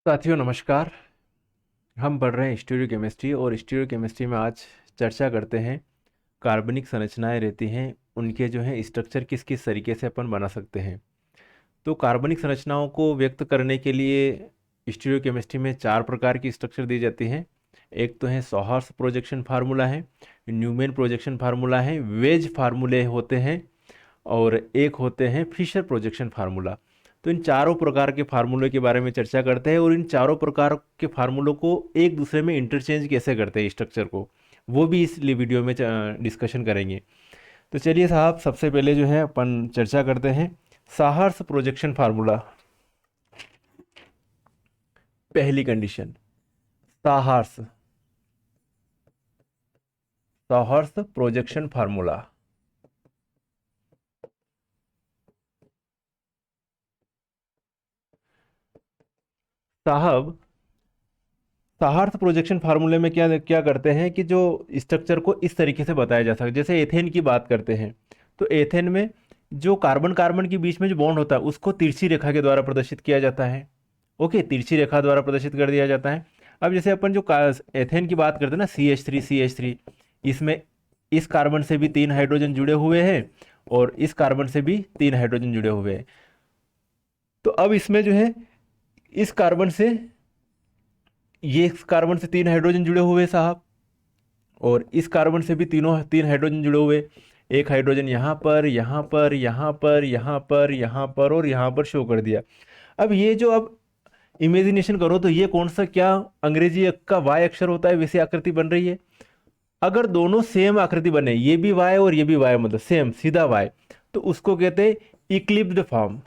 साथियों नमस्कार। हम पढ़ रहे हैं स्टीरियोकेमिस्ट्री और स्टीरियोकेमिस्ट्री में आज चर्चा करते हैं कार्बनिक संरचनाएं रहती हैं, उनके जो है स्ट्रक्चर किस किस तरीके से अपन बना सकते हैं। तो कार्बनिक संरचनाओं को व्यक्त करने के लिए स्टीरियोकेमिस्ट्री में 4 प्रकार की स्ट्रक्चर दी जाती हैं। एक तो है सॉहर्स प्रोजेक्शन फार्मूला है, न्यूमैन प्रोजेक्शन फार्मूला है, वेज फार्मूले होते हैं और एक होते हैं फिशर प्रोजेक्शन फार्मूला। तो इन चारों प्रकार के फार्मूलों के बारे में चर्चा करते हैं और इन चारों प्रकार के फार्मूलों को एक दूसरे में इंटरचेंज कैसे करते हैं स्ट्रक्चर को, वो भी इस वीडियो में डिस्कशन करेंगे। तो चलिए साहब, सबसे पहले जो है अपन चर्चा करते हैं साहर्स प्रोजेक्शन फार्मूला। पहली कंडीशन, साहर्स साहर्स प्रोजेक्शन फार्मूला। साहब, साहर्स प्रोजेक्शन फार्मूले में क्या क्या करते हैं कि जो स्ट्रक्चर को इस तरीके से बताया जा सकता है। जैसे एथेन की बात करते हैं तो एथेन में जो कार्बन कार्बन के बीच में जो बॉन्ड होता है उसको तिरछी रेखा के द्वारा प्रदर्शित किया जाता है। ओके, तिरछी रेखा द्वारा प्रदर्शित कर दिया जाता है। अब जैसे अपन जो एथेन की बात करते हैं ना, CH3 इसमें इस कार्बन से भी 3 हाइड्रोजन जुड़े हुए हैं और इस कार्बन से भी 3 हाइड्रोजन जुड़े हुए हैं। तो अब इसमें जो है इस कार्बन से ये इस कार्बन से 3 हाइड्रोजन जुड़े हुए हैं साहब, और इस कार्बन से भी 3 हाइड्रोजन जुड़े हुए। एक हाइड्रोजन यहाँ पर, यहाँ पर, यहाँ पर, यहाँ पर, यहाँ पर और यहाँ पर शो कर दिया। अब ये जो अब इमेजिनेशन करो तो ये कौन सा क्या अंग्रेजी का वाई अक्षर होता है वैसे आकृति बन रही है। अगर दोनों सेम आकृति बने, ये भी वाई और ये भी वाई, मतलब सेम सीधा वाई, तो उसको कहते हैं इक्लिप्स्ड फॉर्म।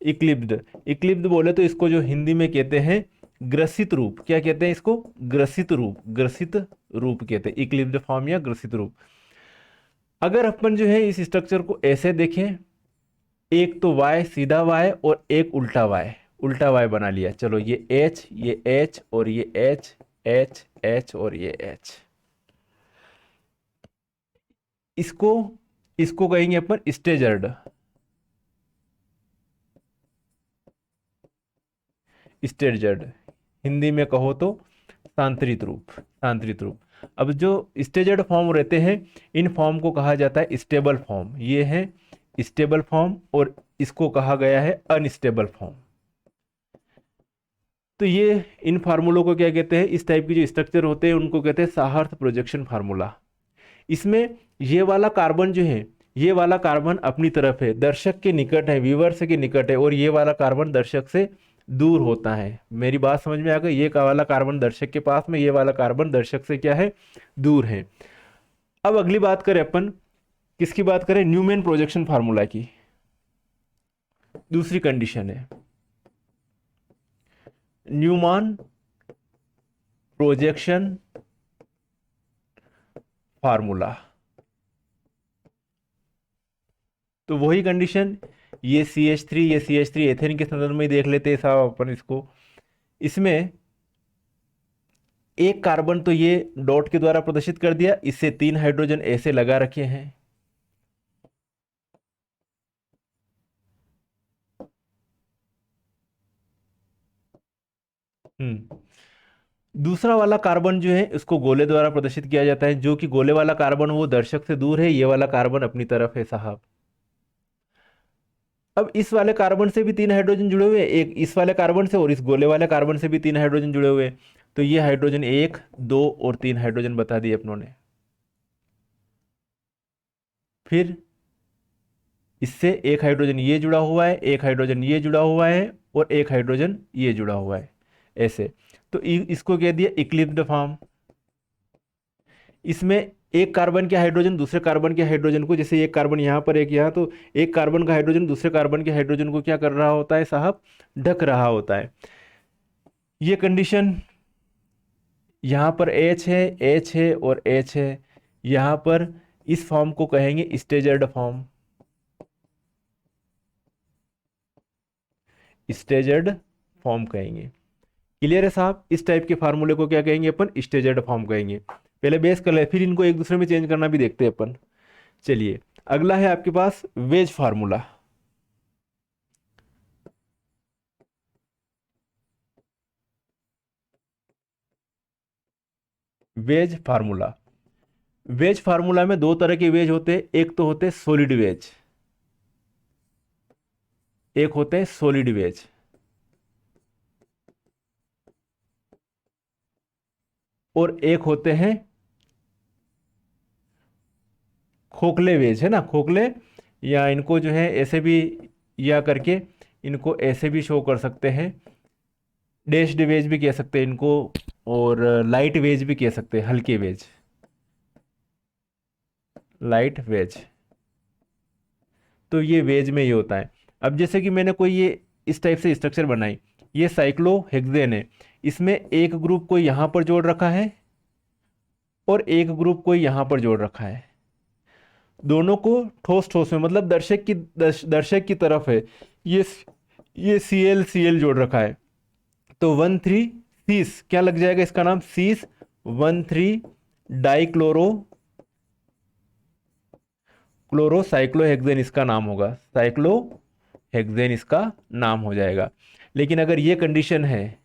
इक्लिप्स्ड बोले तो इसको जो हिंदी में कहते हैं ग्रसित रूप। क्या कहते हैं इसको? ग्रसित रूप। ग्रसित रूप कहते हैं इक्लिप्स्ड फॉर्म या ग्रसित रूप। अगर अपन जो है इस स्ट्रक्चर को ऐसे देखें, एक तो y सीधा y और एक उल्टा y बना लिया। चलो ये H और ये H और ये H, इसको इसको कहेंगे अपन स्टेजर्ड। स्टेजर्ड हिंदी में कहो तो सांतरित रूप। अब जो स्टेजर्ड फॉर्म रहते हैं इन फॉर्म को कहा जाता है स्टेबल फॉर्म। ये है स्टेबल फॉर्म और इसको कहा गया है अनस्टेबल फॉर्म। तो ये इन फार्मूलों को क्या कहते हैं, इस टाइप की जो स्ट्रक्चर होते हैं उनको कहते हैं साहर्स प्रोजेक्शन फार्मूला। इसमें ये वाला कार्बन जो है, ये वाला कार्बन अपनी तरफ है, दर्शक के निकट है, व्यूअर्स के निकट है, और ये वाला कार्बन दर्शक से दूर होता है। मेरी बात समझ में आ गई? ये वाला कार्बन दर्शक के पास में, ये वाला कार्बन दर्शक से क्या है, दूर है। अब अगली बात करें अपन, किसकी बात करें? न्यूमैन प्रोजेक्शन फार्मूला की। दूसरी कंडीशन है न्यूमैन प्रोजेक्शन फार्मूला। तो वही कंडीशन, ये CH3 एथेन के संदर्भ में ही देख लेते हैं साहब अपन इसको। इसमें एक कार्बन तो ये डॉट के द्वारा प्रदर्शित कर दिया, इससे 3 हाइड्रोजन ऐसे लगा रखे हैं। दूसरा वाला कार्बन जो है इसको गोले द्वारा प्रदर्शित किया जाता है, जो कि गोले वाला कार्बन वो दर्शक से दूर है, ये वाला कार्बन अपनी तरफ है साहब। अब इस वाले कार्बन से भी 3 हाइड्रोजन जुड़े हुए हैं, एक इस वाले कार्बन से और इस गोले वाले कार्बन से भी 3 हाइड्रोजन जुड़े हुए हैं। तो ये हाइड्रोजन 1, 2 और 3 हाइड्रोजन बता दिए अपनों ने। फिर इससे एक हाइड्रोजन ये जुड़ा हुआ है, एक हाइड्रोजन ये जुड़ा हुआ है और एक हाइड्रोजन ये जुड़ा हुआ है, ऐसे। तो इसको कह दिया इक्लिप्स्ड फॉर्म। इसमें एक कार्बन के हाइड्रोजन दूसरे कार्बन के हाइड्रोजन को, जैसे एक कार्बन यहाँ पर एक यहाँ, तो एक कार्बन का हाइड्रोजन दूसरे कार्बन के हाइड्रोजन को क्या कर रहा होता है साहब? ढक रहा होता है। ये कंडीशन, यहाँ पर H है और H है, यहाँ पर इस फॉर्म को कहेंगे स्टेजर्ड फॉर्म। स्टेजर्ड फॉर्म कहेंगे। क्लियर है साहब? इस टाइप के फार्मूले को क्या कहेंगे अपन? स्टेजर्ड फॉर्म कहेंगे। पहले बेस कर ले, फिर इनको एक दूसरे में चेंज करना भी देखते हैं अपन। चलिए, अगला है आपके पास wage formula. Wage formula. Wage formula में दो तरह के वेज होते हैं, एक तो होते हैं सॉलिड वेज, एक होते हैं सॉलिड वेज, और एक होते हैं खोखले वेज, है ना, खोखले, या इनको जो है ऐसे भी, या करके इनको ऐसे भी शो कर सकते हैं, डैश्ड वेज भी कह सकते हैं इनको, और लाइट वेज भी कह सकते हैं, हल्के वेज, लाइट वेज। तो ये वेज में ये होता है। अब जैसे कि मैंने कोई ये इस टाइप से स्ट्रक्चर बनाई, ये साइक्लोहेक्सेन है, इसमें एक ग्रुप को यहाँ पर जोड़ रखा है और एक ग्रुप को यहाँ पर जोड़ रखा है, दोनों को ठोस ठोस में, मतलब दर्शक की तरफ है, ये ये Cl जोड़ रखा है। तो 1,3 सीस क्या लग जाएगा, इसका नाम सीस 1,3 डाइक्लोरो क्लोरोसाइक्लोहेक्सेन इसका नाम होगा, साइक्लोहेक्सेन इसका नाम हो जाएगा। लेकिन अगर ये कंडीशन है,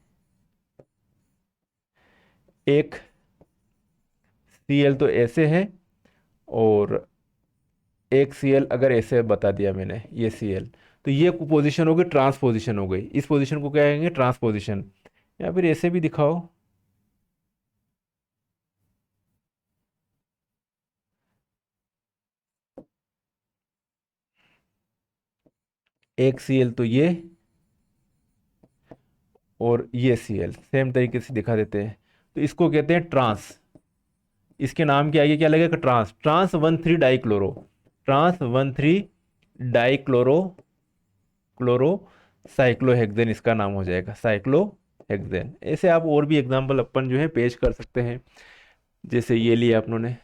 एक Cl तो ऐसे है और एक Cl अगर ऐसे बता दिया मैंने, ये Cl, तो ये पोजीशन हो गई ट्रांसपोजिशन हो गई, इस पोजीशन को क्या कहेंगे, ट्रांसपोजिशन। या फिर ऐसे भी दिखाओ, एक Cl तो ये, और ये Cl सेम तरीके से दिखा देते हैं, तो इसको कहते हैं ट्रांस। इसके नाम के आगे क्या लगेगा, trans, trans 1,3 dichloro, trans 1,3 dichloro chloro cyclohexane इसका नाम हो जाएगा, साइक्लोहेक्सेन। ऐसे आप और भी एग्जांपल अपन जो है पेश कर सकते हैं, जैसे ये लिया अपनों ने,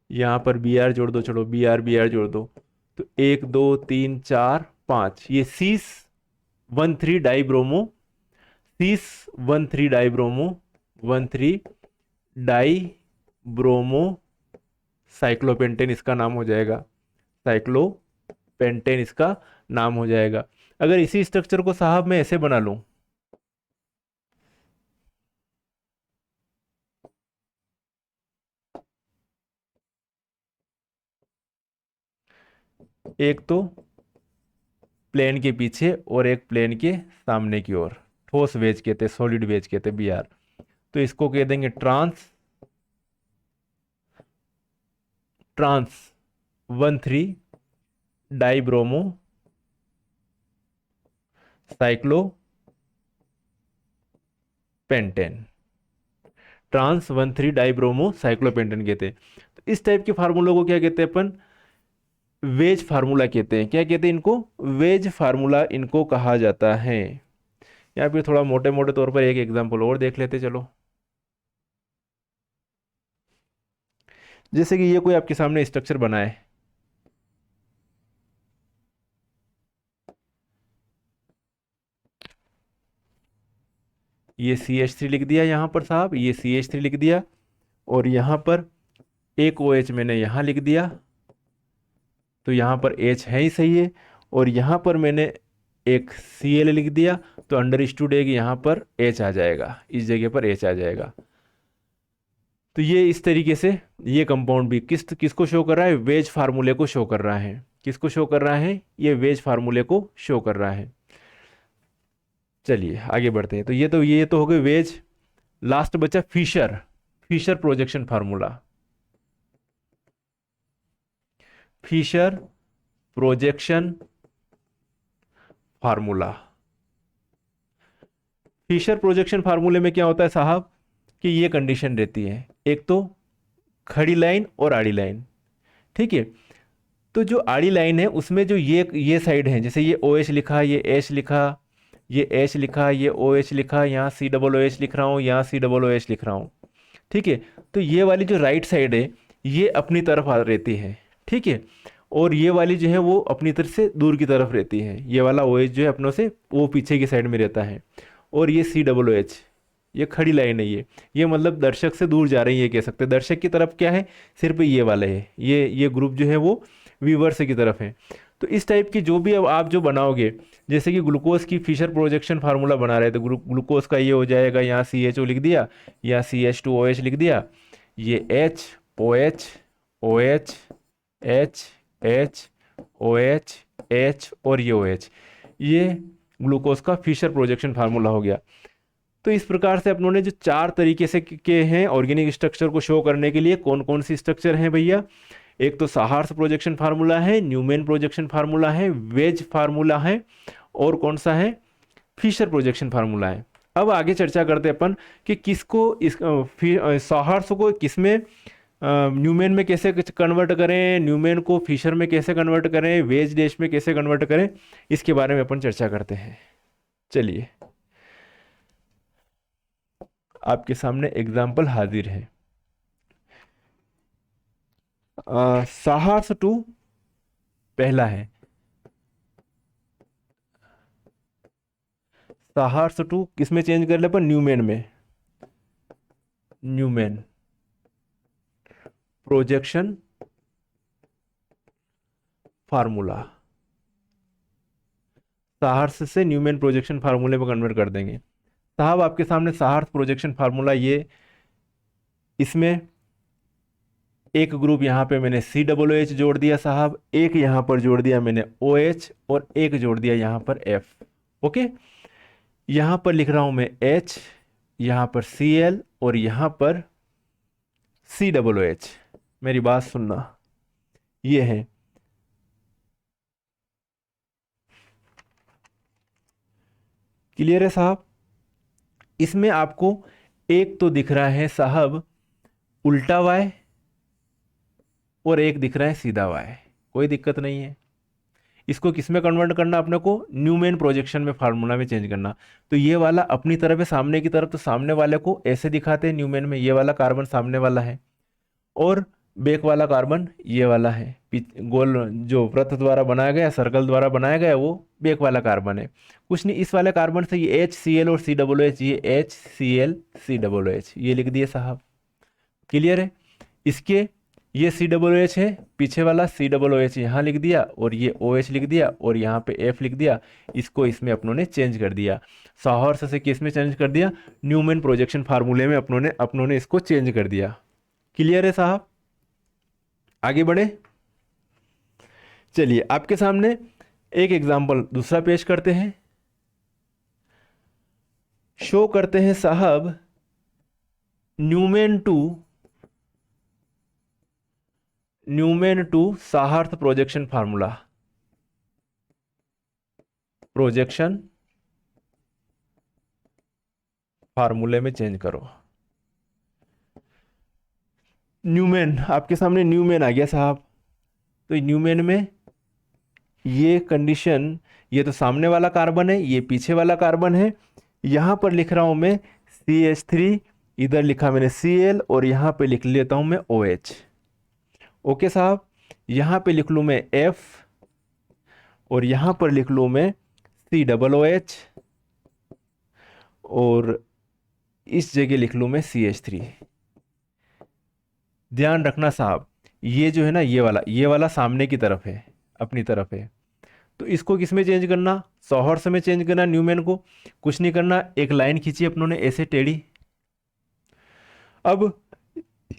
यहाँ पर Br जोड़ दो, चलो Br जोड़ दो, तो 1 2 3 4 5, ये सीस 1,3 डाइब्रोमो साइक्लोपेंटेन इसका नाम हो जाएगा, साइक्लोपेंटेन इसका नाम हो जाएगा। अगर इसी स्ट्रक्चर को साहब मैं ऐसे बना लूं, एक तो प्लेन के पीछे और एक प्लेन के सामने की ओर, ठोस वेज कहते हैं, सॉलिड वेज कहते हैं Br, तो इसको कह देंगे trans trans 1,3 dibromo cyclopentane, trans 1,3 dibromo cyclopentane कहते हैं। तो इस टाइप के फार्मूलों को क्या कहते हैं अपन, वेज फार्मूला कहते हैं। क्या कहते हैं इनको, वेज फार्मूला इनको कहा जाता है। या फिर थोड़ा मोटे मोटे तौर पर एक एग्जांपल और देख लेते चलो, जैसे कि ये कोई आपके सामने स्ट्रक्चर बना है, ये CH3 लिख दिया यहाँ पर साहब, ये CH3 लिख दिया, और यहाँ पर एक OH मैंने यहाँ लिख दिया, तो यहाँ पर H है ही सही है, और यहाँ पर मैंने एक Cl लिख दिया, तो अंडरस्टूड है कि यहाँ पर H आ जाएगा, इस जगह पर H आ जाएगा। तो ये इस तरीके से ये कंपाउंड भी किसको शो कर रहा है, वेज फार्मूले को शो कर रहा है। किसको शो कर रहा है, ये वेज फार्मूले को शो कर रहा है। चलिए आगे बढ़ते हैं। तो ये तो हो गए वेज। लास्ट बचा Fischer, Fischer projection formula, Fischer projection formula. Fischer projection फार्मूले में क्या होता है साहब, कि ये कंडीशन रहती है, एक तो खड़ी लाइन और आड़ी लाइन, ठीक है। तो जो आड़ी लाइन है उसमें जो ये साइड है, जैसे ये OH लिखा, ये H लिखा, ये H लिखा, ये OH लिखा, यहाँ COOH लिख रहा हूँ, यहाँ COOH लिख रहा हूँ, ठीक है। तो ये वाली जो राइट साइड है ये अपनी तरफ आ रहती है, ठीक है, और ये वाली जो है वो अपनी तरफ से दूर की तरफ रहती है। ये वाला OH जो है अपनों से वो पीछे की साइड में रहता है, और ये COOH ये खड़ी लाइन है, ये मतलब दर्शक से दूर जा रही है, ये कह सकते हैं। दर्शक की तरफ क्या है, सिर्फ ये वाले है, ये ग्रुप जो है वो रिवर्स की तरफ हैं। तो इस टाइप की जो भी अब आप जो बनाओगे, जैसे कि ग्लूकोज की फिशर प्रोजेक्शन फार्मूला बना रहे थे, ग्लूकोज का ये हो जाएगा, यहाँ CHO लिख दिया या CH2OH लिख दिया, ये H OH OH H H OH H और ये OH, ये ग्लूकोज का फिशर प्रोजेक्शन फार्मूला हो गया। तो इस प्रकार से अपनों ने जो 4 तरीके से के हैं ऑर्गेनिक स्ट्रक्चर को शो करने के लिए, कौन कौन सी स्ट्रक्चर हैं भैया? एक तो साहार्स प्रोजेक्शन फार्मूला है, न्यूमैन प्रोजेक्शन फार्मूला है, वेज फार्मूला है, और कौन सा है? फिशर प्रोजेक्शन फार्मूला है। अब आगे चर्चा करते हैं अपन कि किसको इस साहार्स को किसमें न्यूमैन में कैसे कन्वर्ट करें, न्यूमैन को फिशर में कैसे कन्वर्ट करें, वेज डैश में कैसे कन्वर्ट करें, इसके बारे में अपन चर्चा करते हैं। चलिए, आपके सामने एग्जाम्पल हाजिर है। साहार्स 2 पहला है, साहार्स 2 किसमें चेंज कर ले अपन? न्यूमैन में, न्यूमैन प्रोजेक्शन फार्मूला, साहार्स से न्यूमैन प्रोजेक्शन फार्मूले में कन्वर्ट कर देंगे। साहब आपके सामने साहार्स प्रोजेक्शन फार्मूला, ये इसमें एक ग्रुप यहाँ पे मैंने COOH जोड़ दिया साहब, एक यहाँ पर जोड़ दिया मैंने OH, और एक जोड़ दिया यहाँ पर F। ओके, यहाँ पर लिख रहा हूँ मैं H, यहाँ पर Cl, और यहाँ पर COOH। मेरी बात सुनना, ये है। क्लियर है साहब? इसमें आपको एक तो दिख रहा है साहब उल्टा Y, और एक दिख रहा है सीधा Y, कोई दिक्कत नहीं है। इसको किस में कन्वर्ट करना अपने को? न्यूमैन प्रोजेक्शन में फार्मूला में चेंज करना। तो ये वाला अपनी तरफ है, सामने की तरफ, तो सामने वाले को ऐसे दिखाते हैं न्यूमैन में, ये वाला कार्बन सामने वाला है, और बैक वाला कार्बन ये वाला है, गोल जो वृत्त द्वारा बनाया गया, सर्कल द्वारा बनाया गया, वो बैक वाला कार्बन है। कुछ नहीं, इस वाले कार्बन से ये HCl और COOH, ये HCl COOH ये लिख दिए साहब। क्लियर है? इसके ये COOH है, पीछे वाला COOH यहाँ लिख दिया, और ये OH लिख दिया, और यहाँ पे F लिख दिया। इसको इसमें अपनों ने चेंज कर दिया, साहार्स से किस में चेंज कर दिया? न्यूमैन प्रोजेक्शन फार्मूले में अपनों ने इसको चेंज कर दिया। क्लियर है साहब? आगे बढ़े। चलिए, आपके सामने एक एग्जाम्पल दूसरा पेश करते हैं। शो करते हैं साहब न्यूमैन टू साहार्स प्रोजेक्शन फार्मूला, प्रोजेक्शन फार्मूले में चेंज करो। न्यूमैन, आपके सामने न्यूमैन आ गया साहब। तो न्यूमैन में ये कंडीशन, ये तो सामने वाला कार्बन है, ये पीछे वाला कार्बन है। यहाँ पर लिख रहा हूँ मैं CH3, इधर लिखा मैंने Cl, और यहाँ पे लिख लेता हूँ मैं OH। ओके साहब, यहाँ पे लिख लूँ मैं F, और यहाँ पर लिख लूँ मैं COOH, और इस जगह लिख लूँ मैं CH3। ध्यान रखना साहब, ये जो है ना, ये वाला सामने की तरफ है, अपनी तरफ है। तो इसको किस में चेंज करना? साहार्स में चेंज करना न्यूमैन को। कुछ नहीं करना, एक लाइन खींची अपनों ने ऐसे टेढ़ी। अब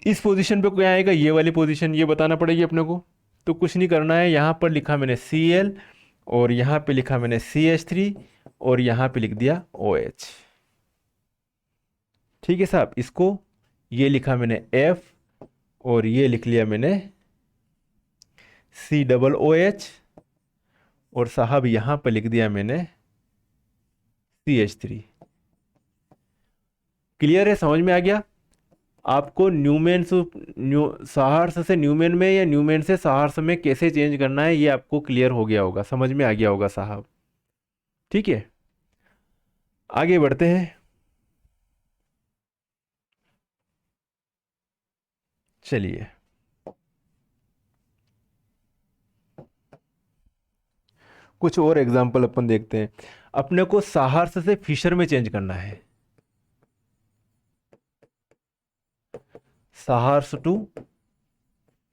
इस पोजीशन पे क्या आएगा? ये वाली पोजीशन, ये बताना पड़ेगी अपने को। तो कुछ नहीं करना है, यहाँ पर लिखा मैंने Cl, और यहाँ पे लिखा मैंने CH3, और यहाँ पे लिख दिया OH। ठीक है साहब, इसको ये लिखा मैंने F, और ये लिख लिया मैंने COOH, और साहब यहाँ पे लिख दिया मैंने CH3। क्लियर है? समझ में आ गया आपको? साहार्स से न्यूमैन में या न्यूमैन से साहार्स में कैसे चेंज करना है, ये आपको क्लियर हो गया होगा, समझ में आ गया होगा साहब। ठीक है, आगे बढ़ते हैं। चलिए, कुछ और एग्जांपल अपन देखते हैं। अपने को साहार्स से फिशर में चेंज करना है। साहार्स टू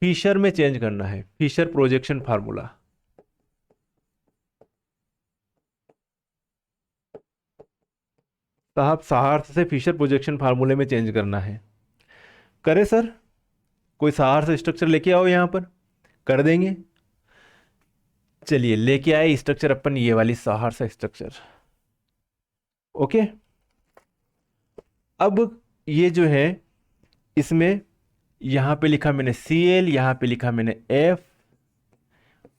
फिशर में चेंज करना है, फिशर प्रोजेक्शन फार्मूला। साहब सहार्थ से फिशर प्रोजेक्शन फार्मूले में चेंज करना है। करे सर, कोई सहार्थ स्ट्रक्चर लेके आओ यहां पर, कर देंगे। चलिए लेके आए स्ट्रक्चर अपन, ये वाली सहार्थ स्ट्रक्चर। ओके, अब ये जो है इसमें यहां पे लिखा मैंने Cl, यहां पे लिखा मैंने F,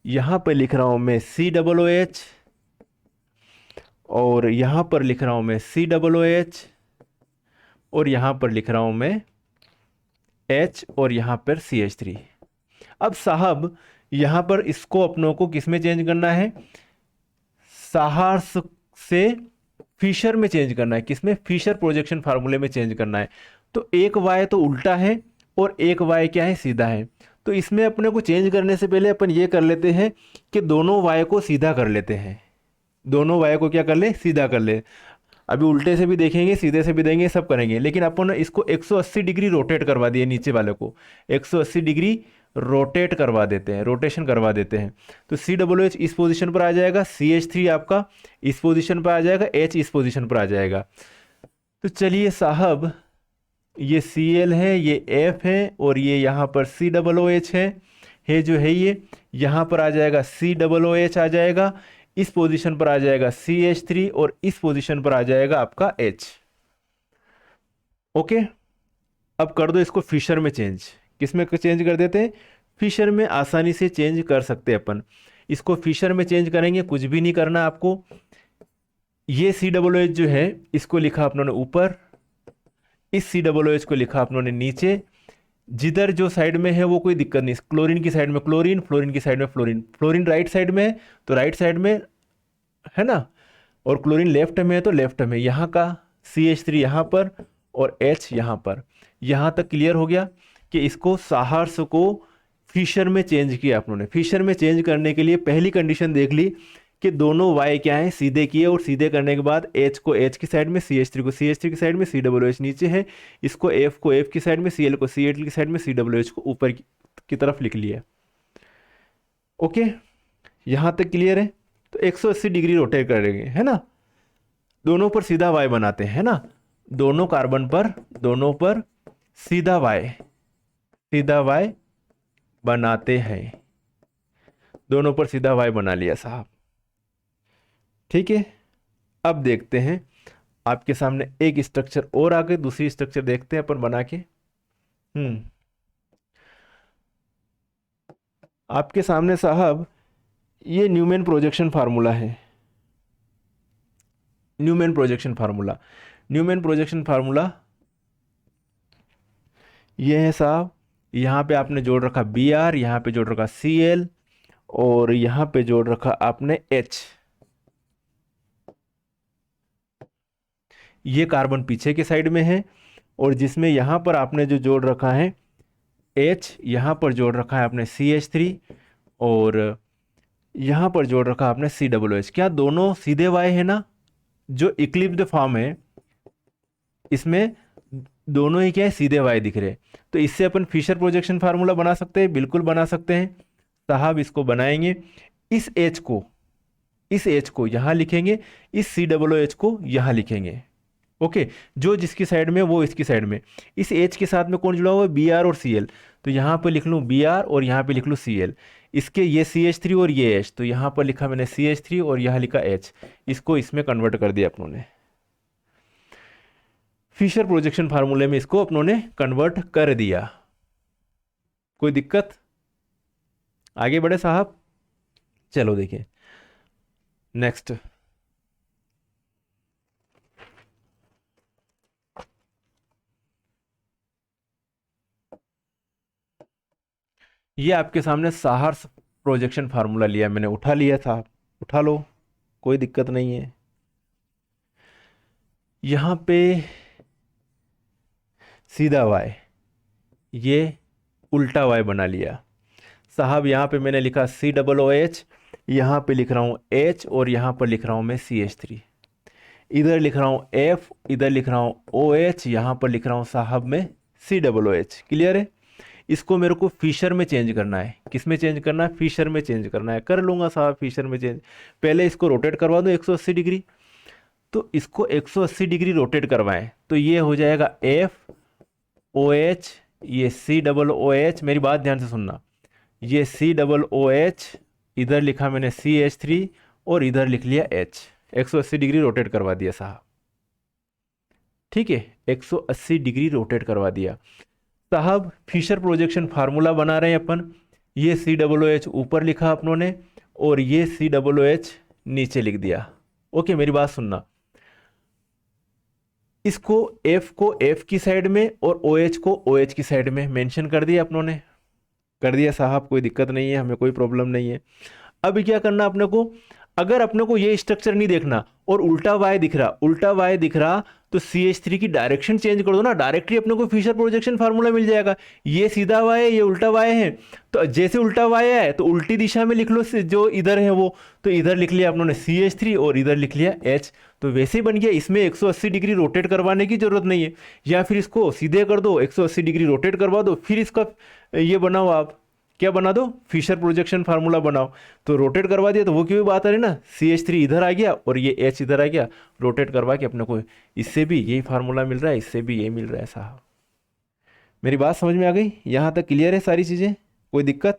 यहां पे लिख रहा हूं मैं COOH, और यहां पर लिख रहा हूं मैं COOH, और यहां पर लिख रहा हूं मैं H, और यहां पर CH3। अब साहब यहां पर इसको अपनों को किस में चेंज करना है? सहार्थ से फिशर में चेंज करना है। किसमें? फिशर प्रोजेक्शन फार्मूले में चेंज करना है। तो एक वाई तो उल्टा है और एक वाई क्या है? सीधा है। तो इसमें अपने को चेंज करने से पहले अपन ये कर लेते हैं कि दोनों वाई को सीधा कर लेते हैं। दोनों वाई को क्या कर ले? सीधा कर ले। अभी उल्टे से भी देखेंगे, सीधे से भी देंगे, सब करेंगे, लेकिन अपन इसको 180 डिग्री रोटेट करवा दिए, नीचे वाले को 180 डिग्री रोटेट करवा देते हैं, रोटेशन करवा देते हैं। तो COOH इस पोजीशन पर आ जाएगा, CH3 आपका इस पोजीशन पर आ जाएगा, H इस पोजीशन पर आ जाएगा। तो चलिए साहब, ये Cl है, ये F है, और ये यहाँ पर COOH है जो है ये यहाँ पर आ जाएगा, COOH आ जाएगा, इस पोजीशन पर आ जाएगा CH3, और इस पोजीशन पर आ जाएगा आपका H। ओके, अब कर दो इसको फिशर में चेंज। किस में चेंज कर देते हैं? फिशर में आसानी से चेंज कर सकते हैं अपन। इसको फिशर में चेंज करेंगे, कुछ भी नहीं करना आपको। ये COOH जो है इसको लिखा अपनों ने ऊपर, इस COOH को लिखा अपनों ने नीचे। जिधर जो साइड में है वो कोई दिक्कत नहीं। क्लोरीन की साइड में क्लोरीन, फ्लोरीन की साइड में फ्लोरीन। फ्लोरीन राइट साइड में है तो राइट साइड में है ना, और क्लोरीन लेफ्ट में है तो लेफ्ट में। यहाँ का CH3 यहाँ पर और H यहाँ पर। यहाँ तक क्लियर हो गया कि इसको सहार्थ को फिशर में चेंज किया अपनों ने। फिशर में चेंज करने के लिए पहली कंडीशन देख ली कि दोनों वाई क्या है? सीधे किए, और सीधे करने के बाद H को H की साइड में, CH3 को CH3 की साइड में, COOH नीचे है, इसको F को F की साइड में, Cl को Cl की साइड में, COOH को ऊपर की तरफ लिख लिया। ओके, यहाँ तक क्लियर है? तो 180 डिग्री रोटेट करेंगे, है ना, दोनों पर सीधा वाई बनाते हैं, है ना, दोनों कार्बन पर, दोनों पर सीधा वाई, सीधा वाई बनाते हैं। दोनों पर सीधा वाई बना लिया साहब। ठीक है, अब देखते हैं आपके सामने एक स्ट्रक्चर और आगे, दूसरी स्ट्रक्चर देखते हैं अपन बना के। आपके सामने साहब ये न्यूमैन प्रोजेक्शन फार्मूला है। Newman projection formula, Newman projection formula ये है साहब। यहाँ पे आपने जोड़ रखा Br, यहाँ पे जोड़ रखा Cl, और यहाँ पे जोड़ रखा आपने H। ये कार्बन पीछे के साइड में है, और जिसमें यहाँ पर आपने जो जोड़ रखा है H, यहाँ पर जोड़ रखा है आपने CH3, और यहाँ पर जोड़ रखा आपने COOH। क्या दोनों सीधे वाई है ना? जो इक्लिप्स्ड फॉर्म है इसमें दोनों ही क्या है? सीधे वाई दिख रहे। तो इससे अपन फिशर प्रोजेक्शन फार्मूला बना सकते हैं, बिल्कुल बना सकते हैं साहब। इसको बनाएंगे, इस H को यहाँ लिखेंगे, इस COOH को यहाँ लिखेंगे। ओके, जो जिसकी साइड में वो इसकी साइड में। इस H के साथ में कौन जुड़ा हुआ है? Br और Cl। तो यहाँ पर लिख लूँ Br और यहाँ पे लिख लूँ Cl। इसके ये CH3 और ये H, तो यहाँ पर लिखा मैंने CH3 और यहाँ लिखा H। इसको इसमें कन्वर्ट कर दिया अपनों ने, फिशर प्रोजेक्शन फार्मूले में इसको अपनों ने कन्वर्ट कर दिया। कोई दिक्कत? आगे बढ़े साहब, चलो देखिए नेक्स्ट। ये आपके सामने सहार्थ प्रोजेक्शन फार्मूला लिया मैंने, उठा लिया था, उठा लो, कोई दिक्कत नहीं है। यहाँ पे सीधा वाई, ये उल्टा वाई बना लिया साहब। यहाँ पे मैंने लिखा COOH, यहाँ पे लिख रहा हूँ H, और यहाँ पर लिख रहा हूँ मैं CH3। इधर लिख रहा हूँ F, इधर लिख रहा हूँ OH, यहाँ पर लिख रहा हूँ साहब मैं COOH। क्लियर है? इसको मेरे को फिशर में चेंज करना है। किस में चेंज करना है? फिशर में चेंज करना है। कर लूँगा साहब फिशर में चेंज। पहले इसको रोटेट करवा दो 180 डिग्री। तो इसको 180 डिग्री रोटेट करवाएं तो ये हो जाएगा एफ ओ एच, ये सी डबल ओ एच। मेरी बात ध्यान से सुनना, ये सी डबल ओ एच, इधर लिखा मैंने CH3 और इधर लिख लिया H। 180 डिग्री रोटेट करवा दिया साहब। ठीक है, 180 डिग्री रोटेट करवा दिया साहब। फिशर प्रोजेक्शन फार्मूला बना रहे हैं अपन। ये COOH ऊपर लिखा अपनों ने और ये COOH नीचे लिख दिया। ओके, मेरी बात सुनना, इसको F को F की साइड में और OH को OH की साइड में मेंशन कर दिया अपनों ने। कर दिया साहब, कोई दिक्कत नहीं है, हमें कोई प्रॉब्लम नहीं है। अब क्या करना अपने को, अगर अपने को ये स्ट्रक्चर नहीं देखना और उल्टा वाई दिख रहा, उल्टा वाई दिख रहा, तो CH3 की डायरेक्शन चेंज कर दो ना, डायरेक्टली अपने को फिशर प्रोजेक्शन फार्मूला मिल जाएगा। ये सीधा वाई है, ये उल्टा वाई है, तो जैसे उल्टा वाई है तो उल्टी दिशा में लिख लो जो इधर है वो। तो इधर लिख लिया अपनों ने CH3 और इधर लिख लिया H। तो वैसे ही बन गया। इसमें 180 डिग्री रोटेट करवाने की जरूरत नहीं है, या फिर इसको सीधे कर दो, 180 डिग्री रोटेट करवा दो, फिर इसका ये बनाओ, आप क्या बना दो, फिशर प्रोजेक्शन फार्मूला बनाओ। तो रोटेट करवा दिया तो वो क्यों बात आ रही ना, CH3 इधर आ गया और ये H इधर आ गया। रोटेट करवा के अपने को इससे भी यही फार्मूला मिल रहा है, इससे भी यही मिल रहा है साहब। मेरी बात समझ में आ गई? यहाँ तक क्लियर है सारी चीज़ें, कोई दिक्कत?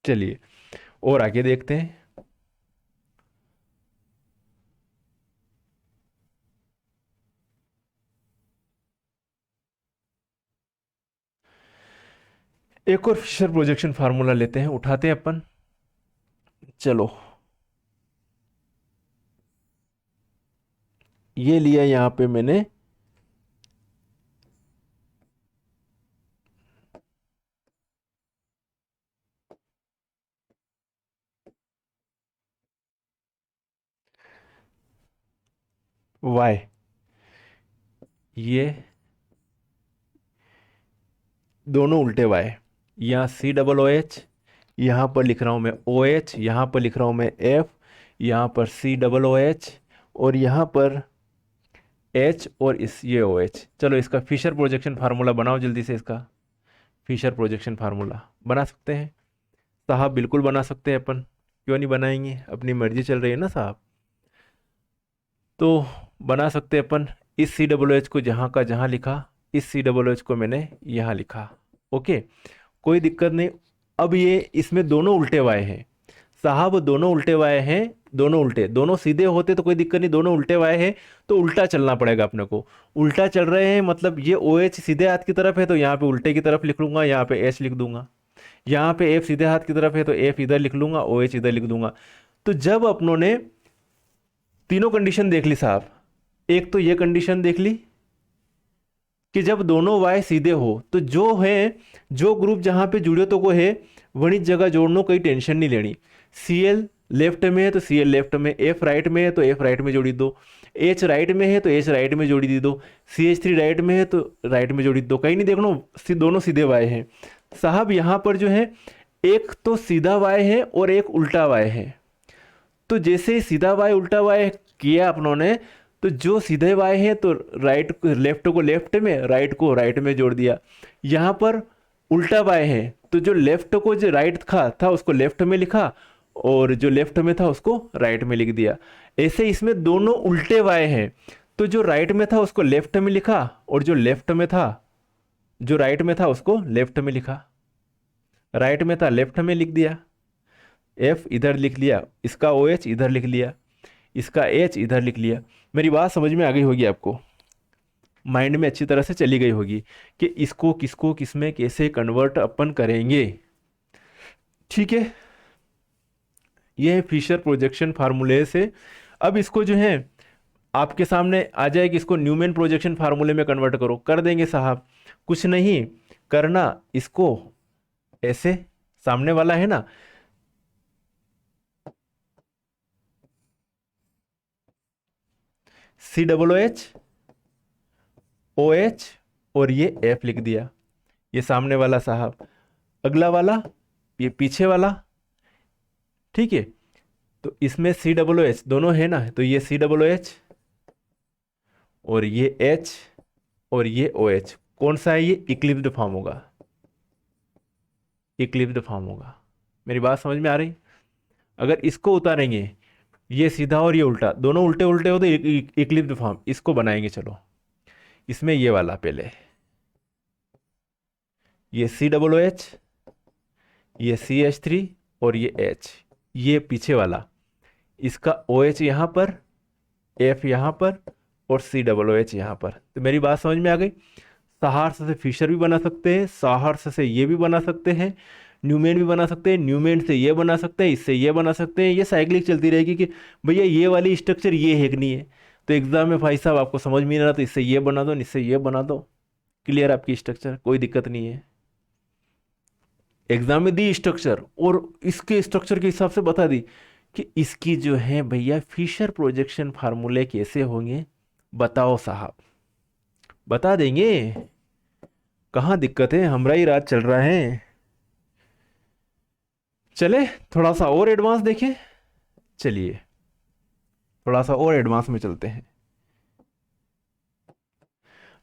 चलिए और आगे देखते हैं। एक और फिशर प्रोजेक्शन फार्मूला लेते हैं, उठाते हैं अपन। चलो, ये लिया यहाँ पे मैंने y, ये दोनों उल्टे y। यहाँ COOH, यहाँ पर लिख रहा हूँ मैं OH, यहाँ पर लिख रहा हूँ मैं F, यहाँ पर COOH और यहाँ पर H और इस ये OH। चलो इसका फिशर प्रोजेक्शन फार्मूला बनाओ जल्दी से। इसका फिशर प्रोजेक्शन फार्मूला बना सकते हैं साहब? बिल्कुल बना सकते हैं अपन, क्यों नहीं बनाएंगे, अपनी मर्जी चल रही है ना साहब। तो बना सकते हैं अपन। इस COOH को जहाँ का जहाँ लिखा, इस COOH को मैंने यहाँ लिखा। ओके, कोई दिक्कत नहीं। अब ये इसमें दोनों उल्टे वाए हैं साहब, दोनों उल्टे वाए हैं, दोनों उल्टे, दोनों सीधे होते तो कोई दिक्कत नहीं, दोनों उल्टे वाए हैं तो उल्टा चलना पड़ेगा अपने को। उल्टा चल रहे हैं मतलब ये OH सीधे हाथ की तरफ है तो यहाँ पे उल्टे की तरफ लिख लूंगा, यहाँ पे H लिख दूंगा। यहाँ पे F सीधे हाथ की तरफ है तो F इधर लिख लूंगा, OH इधर लिख दूंगा। तो जब अपनों ने तीनों कंडीशन देख ली साहब, एक तो ये कंडीशन देख ली कि जब दोनों वाई सीधे हो तो जो है, जो ग्रुप जहां पे जुड़े तो को है वही जगह जोड़नो, कोई टेंशन नहीं लेनी। Cl लेफ्ट में है तो Cl लेफ्ट में, F राइट में है तो F राइट में जोड़ी दो, H राइट में है तो H राइट में जोड़ी दी दो, CH3 राइट में है तो राइट में जोड़ी दो। कहीं नहीं देखना, दोनों सीधे वाई हैं साहब। यहाँ पर जो है एक तो सीधा वाई है और एक उल्टा वाई है। तो जैसे ही सीधा वाई उल्टा वाई किया अपनों ने, तो जो सीधे वाई है तो राइट लेफ्ट को लेफ्ट में, राइट को राइट में जोड़ दिया। यहाँ पर उल्टा वाई है तो जो लेफ्ट को जो राइट था उसको लेफ्ट में लिखा और जो लेफ्ट में था उसको राइट में लिख दिया। ऐसे इसमें दोनों उल्टे वाई हैं तो जो राइट में था उसको लेफ्ट में लिखा और जो लेफ्ट में था, जो राइट में था उसको लेफ्ट में लिखा। राइट में था लेफ्ट में लिख दिया, F इधर लिख लिया, इसका OH इधर लिख लिया, इसका H इधर लिख लिया। मेरी बात समझ में आ गई होगी आपको, माइंड में अच्छी तरह से चली गई होगी कि इसको किसको किस में कैसे कन्वर्ट अपन करेंगे। ठीक है, ये है फिशर प्रोजेक्शन फार्मूले से। अब इसको जो है आपके सामने आ जाए कि इसको न्यूमैन प्रोजेक्शन फार्मूले में कन्वर्ट करो, कर देंगे साहब। कुछ नहीं करना, इसको ऐसे सामने वाला है ना, COOH OH और ये F लिख दिया, ये सामने वाला साहब। अगला वाला ये पीछे वाला, ठीक है। तो इसमें सी डबल ओ एच दोनों है ना, तो ये सी डबल ओ एच और ये एच और ये ओ एच कौन सा है, ये इक्लिप्स्ड फॉर्म होगा, इक्लिप्स्ड फॉर्म होगा। मेरी बात समझ में आ रही? अगर इसको उतारेंगे, ये सीधा और ये उल्टा, दोनों उल्टे उल्टे हो तो इक्लिप्स्ड फॉर्म, इसको बनाएंगे। चलो इसमें ये वाला पहले, ये सी डबल ओ एच, ये सी एच थ्री और ये एच, ये पीछे वाला, इसका ओ एच यहाँ पर, एफ यहाँ पर और सी डबल ओ एच यहाँ पर। तो मेरी बात समझ में आ गई? सहार्स से फिशर भी बना सकते हैं, सहार्स से ये भी बना सकते हैं, न्यूमेन भी बना सकते हैं, न्यूमेन से ये बना सकते हैं, इससे ये बना सकते हैं। ये साइक्लिक चलती रहेगी कि भैया ये वाली स्ट्रक्चर ये है कि नहीं है। तो एग्जाम में भाई साहब आपको समझ में नहीं आ रहा तो इससे ये बना दो, इससे ये बना दो, क्लियर आपकी स्ट्रक्चर, कोई दिक्कत नहीं है। एग्जाम में दी स्ट्रक्चर और इसके स्ट्रक्चर के हिसाब से बता दी कि इसकी जो है भैया फिशर प्रोजेक्शन फार्मूले कैसे होंगे, बताओ साहब, बता देंगे, कहाँ दिक्कत है, हमारा ही राज चल रहा है। चले थोड़ा सा और एडवांस देखें, चलिए थोड़ा सा और एडवांस में चलते हैं।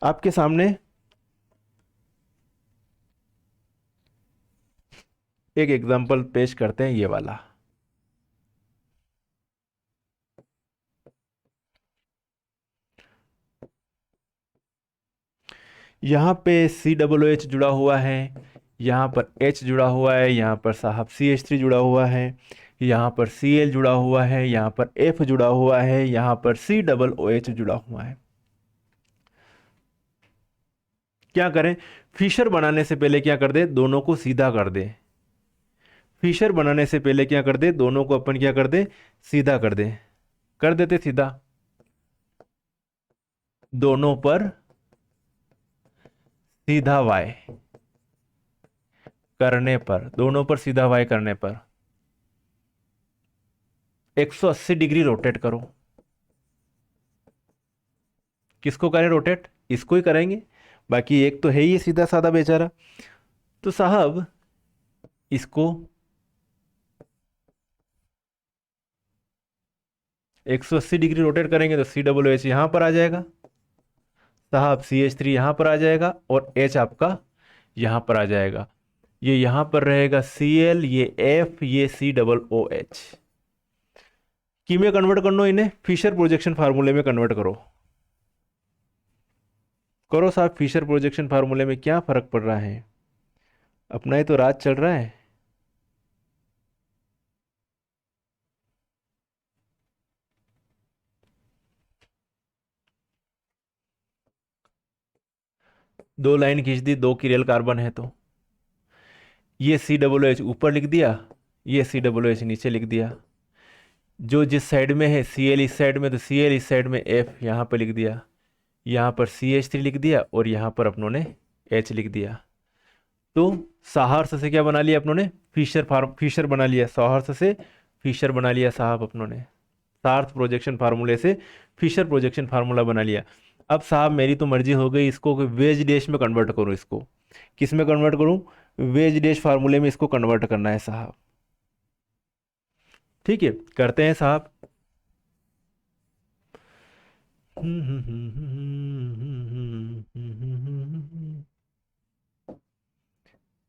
आपके सामने एक एग्जांपल पेश करते हैं, ये वाला। यहाँ पे सी डबल ओ एच जुड़ा हुआ है, यहाँ पर एच जुड़ा हुआ है, यहाँ पर साहब सी एच थ्री जुड़ा हुआ है, यहाँ पर सी एल जुड़ा हुआ है, यहाँ पर एफ जुड़ा हुआ है, यहाँ पर सी डबल ओ एच जुड़ा हुआ है। क्या करें, फिशर बनाने से पहले क्या कर दे, दोनों को सीधा कर दे। फिशर बनाने से पहले क्या कर दे, दोनों को अपन क्या कर दे, सीधा कर दे। कर देते सीधा, दोनों पर सीधा वाई करने पर, दोनों पर सीधा वाई करने पर 180 डिग्री रोटेट करो। किसको करें रोटेट, इसको ही करेंगे, बाकी एक तो है ही सीधा साधा बेचारा। तो साहब इसको 180 डिग्री रोटेट करेंगे तो सी डब्ल्यू एच यहां पर आ जाएगा साहब, सी एच थ्री यहां पर आ जाएगा और एच आपका यहां पर आ जाएगा। ये यहां पर रहेगा सी एल, ये एफ, ये सी डबल ओ एच। की में कन्वर्ट करना, इन्हें फिशर प्रोजेक्शन फार्मूले में कन्वर्ट करो। करो साहब, फिशर प्रोजेक्शन फार्मूले में क्या फर्क पड़ रहा है, अपना ही तो राज चल रहा है। दो लाइन खींच दी, दो की रियल कार्बन है तो ये सी डब्ल्यू एच ऊपर लिख दिया, ये सी डब्ल्यू एच नीचे लिख दिया। जो जिस साइड में है सी एल इस साइड में, तो सी एल इस साइड में, एफ यहाँ पर लिख दिया, यहाँ पर सी एच थ्री लिख दिया और यहाँ पर अपनों ने एच लिख दिया। तो साहर्स से क्या बना लिया अपनों ने, फिशर बना लिया, साहर्स से फिशर बना लिया साहब अपनों ने, सार्थ प्रोजेक्शन फार्मूले से फिशर प्रोजेक्शन फार्मूला बना लिया। अब साहब मेरी तो मर्जी हो गई, इसको वेज डैश में कन्वर्ट करूँ, इसको किस में कन्वर्ट करूँ, वेज डैश फार्मूले में इसको कन्वर्ट करना है साहब। ठीक है, करते हैं साहब।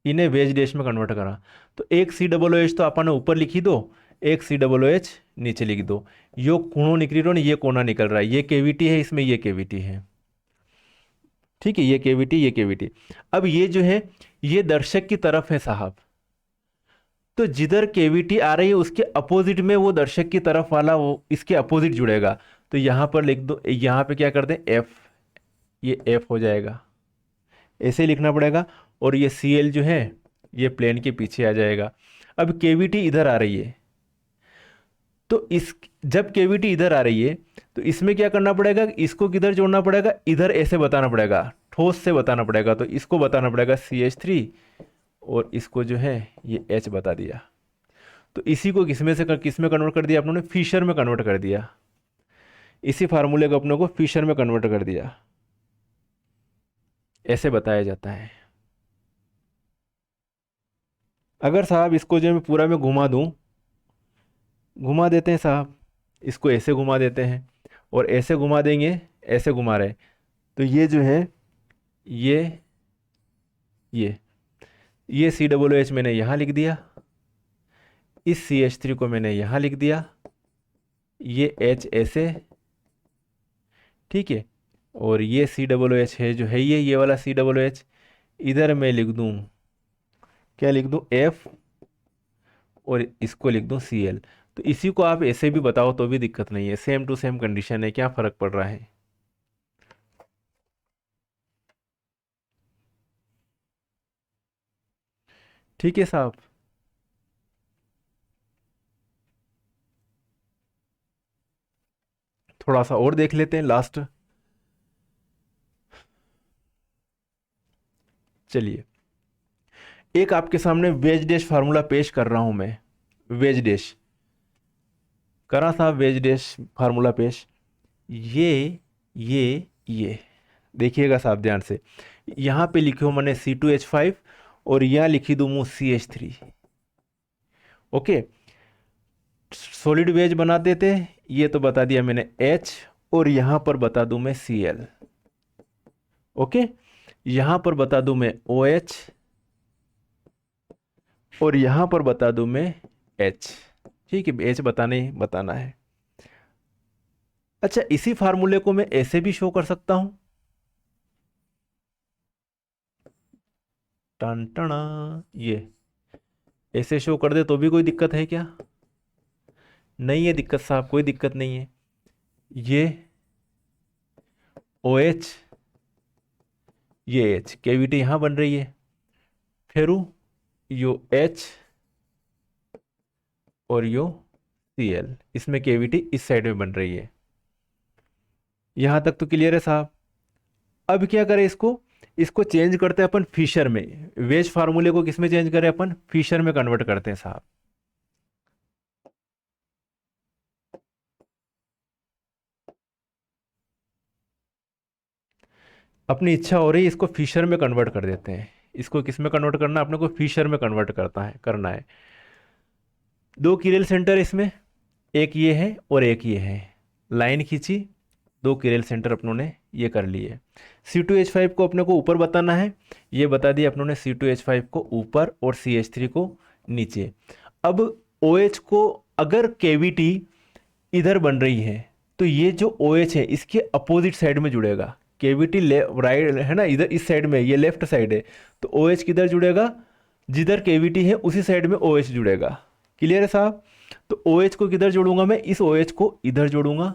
इन्हें वेज डैश में कन्वर्ट करा, तो एक सी डबल ओ एच तो अपन ऊपर लिखी दो, एक सी डबल ओ एच नीचे लिख दो। यो कोणों निकली रहो ना, ये कोना निकल रहा है, ये केविटी है, इसमें ये केविटी है। ठीक है, ये केविटी, ये केविटी। अब ये जो है ये दर्शक की तरफ है साहब, तो जिधर केविटी आ रही है उसके अपोजिट में वो दर्शक की तरफ वाला वो इसके अपोजिट जुड़ेगा। तो यहां पर लिख दो, यहां पे क्या कर दें एफ, ये एफ हो जाएगा, ऐसे लिखना पड़ेगा। और ये सी एल जो है ये प्लेन के पीछे आ जाएगा। अब केविटी इधर आ रही है, तो इस जब केविटी इधर आ रही है तो इसमें क्या करना पड़ेगा, इसको किधर जोड़ना पड़ेगा, इधर ऐसे बताना पड़ेगा, ठोस से बताना पड़ेगा। तो इसको बताना पड़ेगा सी एच थ्री और इसको जो है ये एच बता दिया। तो इसी को किस में कन्वर्ट कर दिया अपनों ने, फिशर में कन्वर्ट कर दिया। इसी फार्मूले को अपनों को फिशर में कन्वर्ट कर दिया, ऐसे बताया जाता है। अगर साहब इसको जो मैं पूरा में घुमा दूं, घुमा देते हैं साहब, इसको ऐसे घुमा देते हैं और ऐसे घुमा देंगे, ऐसे घुमा रहे, तो ये जो है ये ये ये COOH मैंने यहाँ लिख दिया, इस CH3 को मैंने यहाँ लिख दिया, ये H ऐसे, ठीक है, और ये COOH है जो है ये वाला COOH, इधर मैं लिख दूँ, क्या लिख दूँ, F, और इसको लिख दूँ Cl। तो इसी को आप ऐसे भी बताओ तो भी दिक्कत नहीं है, सेम टू सेम कंडीशन है, क्या फ़र्क पड़ रहा है। ठीक है साहब। थोड़ा सा और देख लेते हैं लास्ट। चलिए, एक आपके सामने वेज डैश फार्मूला पेश कर रहा हूं मैं। वेज डैश करा साहब, वेज डैश फार्मूला पेश। ये देखिएगा साहब ध्यान से, यहाँ पे लिखो मैंने C2H5 और यहाँ लिखी दूँ मैं CH3। ओके, सॉलिड वेज बना देते, ये तो बता दिया मैंने H, और यहाँ पर बता दूँ मैं Cl। ओके, यहाँ पर बता दूँ मैं OH, और यहाँ पर बता दूँ मैं H। ठीक है, H बताना है। अच्छा, इसी फार्मूले को मैं ऐसे भी शो कर सकता हूँ, टन टना, ये ऐसे शो कर दे तो भी कोई दिक्कत है क्या? नहीं है दिक्कत साहब, कोई दिक्कत नहीं है। ये OH, ये H, कैविटी यहाँ बन रही है, फिर यो H और यो Cl, इसमें कैविटी इस साइड में बन रही है। यहाँ तक तो क्लियर है साहब। अब क्या करें, इसको इसको चेंज करते हैं अपन फिशर में। वेज फार्मूले को किस में चेंज करें अपन? फिशर में कन्वर्ट करते हैं साहब। अपनी इच्छा हो रही है, इसको फिशर में कन्वर्ट कर देते हैं। इसको किस में कन्वर्ट करना है अपने को? फिशर में कन्वर्ट करना है। दो किरेल सेंटर इसमें, एक ये है और एक ये है, लाइन खींची, दो किरेल सेंटर अपनों ने ये कर लिए। C2H5 को अपने को ऊपर बताना है, ये बता दिया अपनों ने, C2H5 को ऊपर और CH3 को नीचे। अब OH को अगर कैविटी इधर बन रही है तो ये जो OH है इसके अपोजिट साइड में जुड़ेगा। कैविटी राइट है ना, इधर इस साइड में, ये लेफ्ट साइड है, तो OH किधर जुड़ेगा? जिधर कैविटी है उसी साइड में OH जुड़ेगा। क्लियर है साहब? तो OH को किधर जोड़ूंगा मैं? इस OH को इधर जोड़ूंगा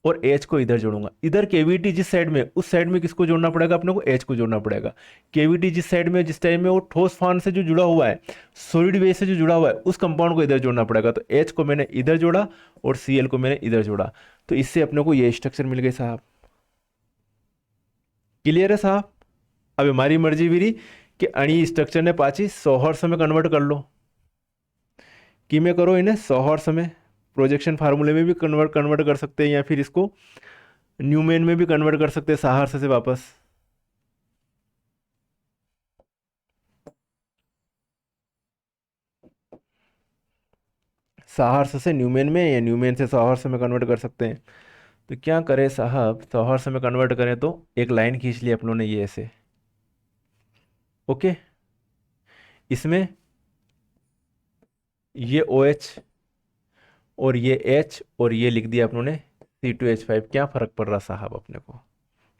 और H को इधर जोड़ूंगा। इधर केविटी जिस साइड में, उस साइड में किसको जोड़ना पड़ेगा अपने को? H को जोड़ना पड़ेगा। केविटी जिस साइड में, जिस टाइम में वो ठोस फार्म से जो जुड़ा हुआ है, सॉलिड वेज से जो जुड़ा हुआ है, उस कंपाउंड को इधर जोड़ना पड़ेगा। तो H को मैंने इधर जोड़ा और Cl को मैंने इधर जोड़ा, तो इससे अपने को ये स्ट्रक्चर मिल गई साहब। क्लियर है साहब? अब हमारी मर्जी भी रही कि अणी स्ट्रक्चर ने पाची सौहर्ष में कन्वर्ट कर लो, कि में करो इन्हें सौहर्ष में। प्रोजेक्शन फार्मूले में भी कन्वर्ट कन्वर्ट कर सकते हैं, या फिर इसको न्यूमेन में भी कन्वर्ट कर सकते हैं सहार्स से वापस। सहार्स से न्यूमेन में या न्यूमेन से सहार्स में कन्वर्ट कर सकते हैं। तो क्या करें साहब, सहार्स में कन्वर्ट करें तो एक लाइन खींच ली अपनों ने ये ऐसे। ओके, इसमें ये OH और ये H और ये लिख दिया अपनों ने C2H5। क्या फ़र्क पड़ रहा साहब अपने को?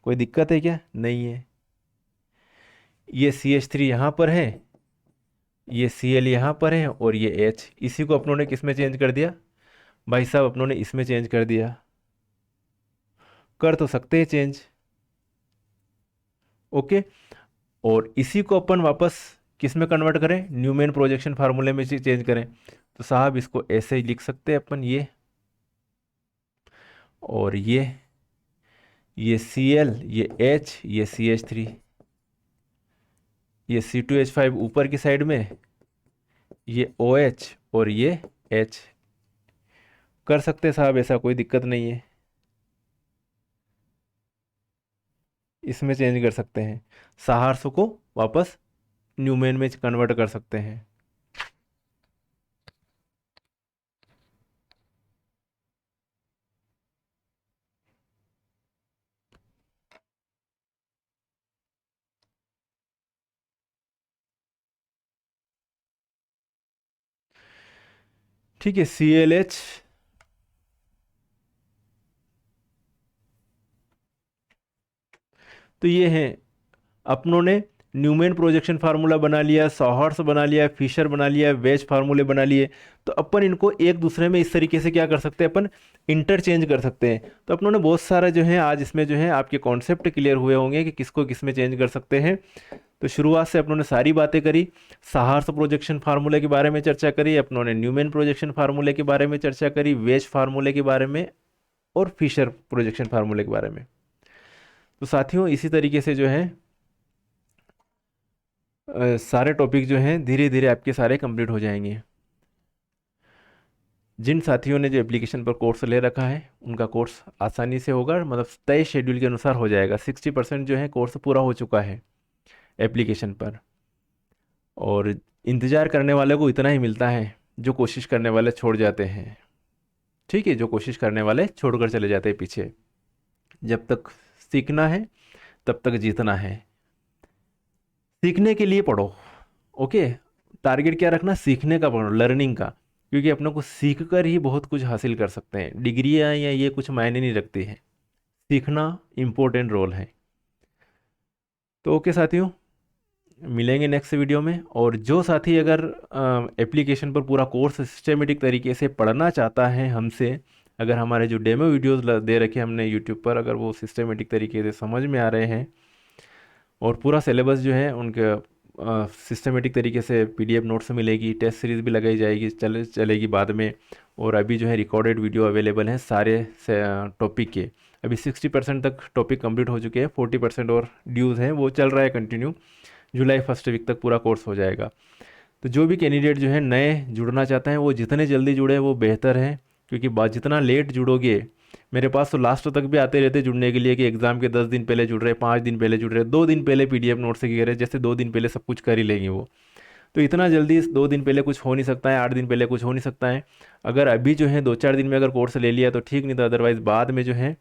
कोई दिक्कत है क्या? नहीं है। ये CH3 यहाँ पर है, ये Cl यहाँ पर है, और ये H, इसी को अपनों ने किस में चेंज कर दिया भाई साहब? अपनों ने इसमें चेंज कर दिया। कर तो सकते हैं चेंज। ओके, और इसी को अपन वापस किस में कन्वर्ट करें? न्यूमेन प्रोजेक्शन फार्मूले में चेंज करें। तो साहब इसको ऐसे ही लिख सकते हैं अपन, ये और ये Cl, ये H, ये CH3, ये C2H5 ऊपर की साइड में, ये OH और ये H। कर सकते हैं साहब, ऐसा कोई दिक्कत नहीं है, इसमें चेंज कर सकते हैं। सहार्स को वापस न्यूमेन में कन्वर्ट कर सकते हैं। ठीक है, ClH तो ये है, अपनों ने न्यूमैन प्रोजेक्शन फार्मूला बना लिया, सॉहर्स बना लिया, फिशर बना लिया, वेज फार्मूले बना लिए। तो अपन इनको एक दूसरे में इस तरीके से क्या कर सकते हैं, अपन इंटरचेंज कर सकते हैं। तो अपनों ने बहुत सारा जो है आज इसमें जो है आपके कॉन्सेप्ट क्लियर हुए होंगे कि किसको किस में चेंज कर सकते हैं। तो शुरुआत से अपनों ने सारी बातें करी, सहार्स प्रोजेक्शन फार्मूले के बारे में चर्चा करी, अपनों ने न्यूमैन प्रोजेक्शन फार्मूले के बारे में चर्चा करी, वेज फार्मूले के बारे में और फिशर प्रोजेक्शन फार्मूले के बारे में। तो साथियों इसी तरीके से जो है सारे टॉपिक जो हैं धीरे धीरे आपके सारे कंप्लीट हो जाएंगे। जिन साथियों ने जो एप्लीकेशन पर कोर्स ले रखा है उनका कोर्स आसानी से होगा, मतलब तय शेड्यूल के अनुसार हो जाएगा। 60% जो है कोर्स पूरा हो चुका है एप्लीकेशन पर, और इंतज़ार करने वाले को इतना ही मिलता है, जो कोशिश करने वाले छोड़ जाते हैं। ठीक है, जो कोशिश करने वाले छोड़कर चले जाते हैं पीछे। जब तक सीखना है तब तक जीतना है। सीखने के लिए पढ़ो, ओके। टारगेट क्या रखना, सीखने का पढ़ो, लर्निंग का, क्योंकि अपने को सीख कर ही बहुत कुछ हासिल कर सकते हैं। डिग्रियाँ या ये कुछ मायने नहीं रखती है, सीखना इम्पोर्टेंट रोल है। तो ओके साथियों, मिलेंगे नेक्स्ट वीडियो में। और जो साथी अगर एप्लीकेशन पर पूरा कोर्स सिस्टमेटिक तरीके से पढ़ना चाहता है हमसे, अगर हमारे जो डेमो वीडियोस दे रखे हमने यूट्यूब पर, अगर वो सिस्टमेटिक तरीके से समझ में आ रहे हैं और पूरा सिलेबस जो है उनके सिस्टमेटिक तरीके से PDF नोट से मिलेगी, टेस्ट सीरीज़ भी लगाई जाएगी, चलेगी बाद में। और अभी जो है रिकॉर्डेड वीडियो अवेलेबल हैं सारे टॉपिक के। अभी 60% तक टॉपिक कंप्लीट हो चुके हैं, 40% और ड्यूज़ हैं, वो चल रहा है कंटिन्यू। जुलाई फर्स्ट वीक तक पूरा कोर्स हो जाएगा। तो जो भी कैंडिडेट जो है नए जुड़ना चाहते हैं, वो जितने जल्दी जुड़े वो बेहतर है, क्योंकि जितना लेट जुड़ोगे, मेरे पास तो लास्ट तक भी आते रहते जुड़ने के लिए कि एग्ज़ाम के 10 दिन पहले जुड़ रहे, 5 दिन पहले जुड़ रहे, 2 दिन पहले PDF नोट से कह रहे, जैसे 2 दिन पहले सब कुछ कर ही लेंगे वो। तो इतना जल्दी 2 दिन पहले कुछ हो नहीं सकता है, 8 दिन पहले कुछ हो नहीं सकता है। अगर अभी जो है 2-4 दिन में अगर कोर्स ले लिया तो ठीक, नहीं तो अदरवाइज़ बाद में जो है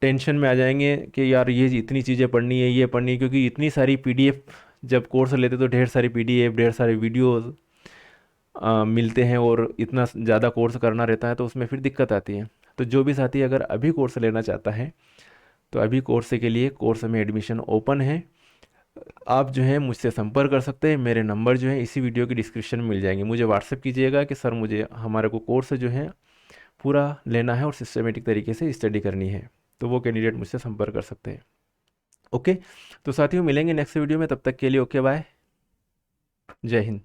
टेंशन में आ जाएंगे कि यार ये इतनी चीज़ें पढ़नी है, ये पढ़नी है, क्योंकि इतनी सारी PDF, जब कोर्स लेते तो ढेर सारी PDF, ढेर सारे वीडियोज़ मिलते हैं, और इतना ज़्यादा कोर्स करना रहता है, तो उसमें फिर दिक्कत आती है। तो जो भी साथी अगर अभी कोर्स लेना चाहता है, तो अभी कोर्स के लिए कोर्स में एडमिशन ओपन है। आप जो है मुझसे संपर्क कर सकते हैं। मेरे नंबर जो है इसी वीडियो की डिस्क्रिप्शन में मिल जाएंगे। मुझे व्हाट्सएप कीजिएगा कि सर मुझे हमारे को कोर्स जो है पूरा लेना है और सिस्टमेटिक तरीके से स्टडी करनी है, तो वो कैंडिडेट मुझसे संपर्क कर सकते हैं। ओके, तो साथियों मिलेंगे नेक्स्ट वीडियो में, तब तक के लिए ओके बाय, जय हिंद।